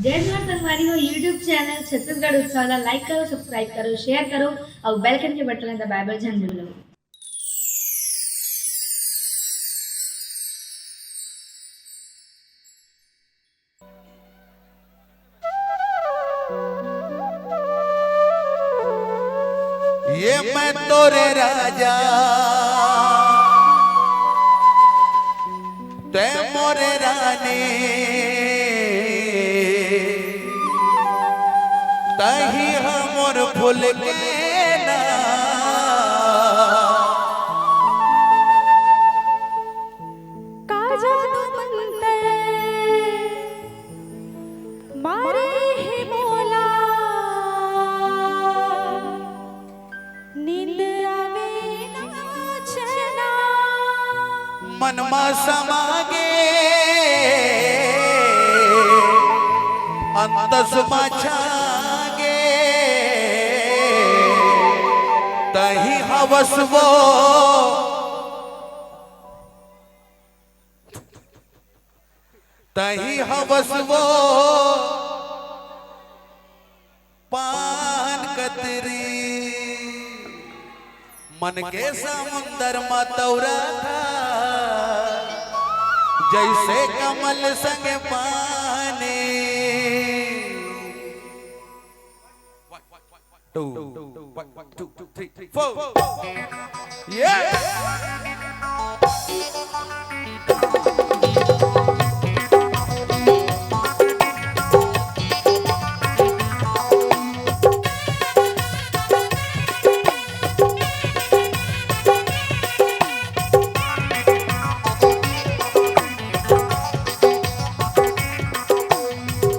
जय जोहार संगवारी हो यूट्यूब चैनल छत्तीसगढ़ उत्सव ला लाइक करो, सब्सक्राइब करो, शेयर करो और बेल आइकन के बटन दबाए बर झन भूलो। ये मैं तोरे राजा ते मोरे रानी तही हमर फूल के ना का जादू मंतर मारे है मोला नींद आवे ना चना मन मा समागे अंतस माछागे तही हवस वो तही हवस वो पान कतरी मन के समुंदर में तौरा था जैसे कमल संग पानी One, two, three, four. Yeah.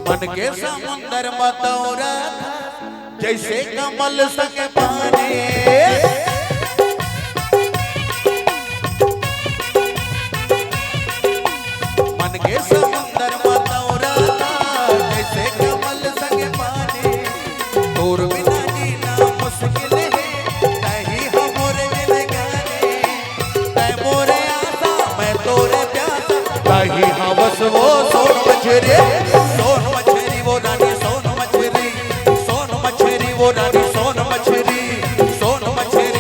मन के समुंदर में तौरा जैसे कमल संग पानी मन के समुंदर में तौरा जैसे कमल संग पानी तोर बिना जीना मुश्किल है तही हमरे दिल गाने तै मोरे आशा मैं तोरे प्यासा तही हवस वो सोन मछरी वो रानी सोन मछरी वो रानी सोन मछरी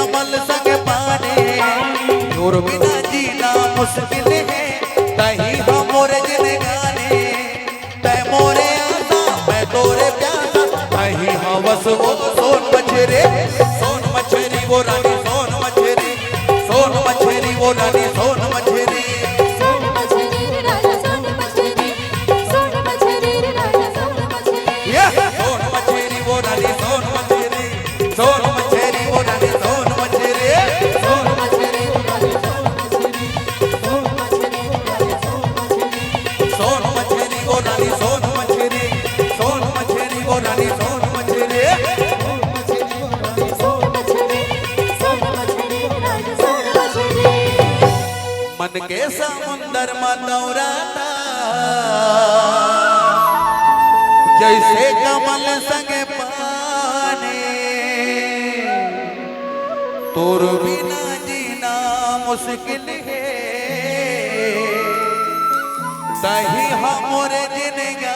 कमल संग पाने तोर बिना जीना मुश्किल है तही हमोरे जिन गाने तय मोरे आसा मैं तोरे प्यासा तही हवस वो सोन मछरे वो रानी सोन मछरी वो रानी सोन मछरी सोन मछली रे राजा सोन मछली सोन मछली रे राजा सोन मछली सोन मछरी वो रानी सोन मछरी सोन मछरी वो रानी सोन मछरी सोन मछली रे राजा सोन मछली सोन मछली रे राजा सोन मछली सोन मछरी वो रानी सोन मछरी सोन मछरी वो रानी सोन मछरी सोन मछली रे राजा सोन मछली मन के समुंदर में दौड़ाता जैसे कमल संग पानी तोर बिना जीना मुश्किल है तही हमरे जिनगा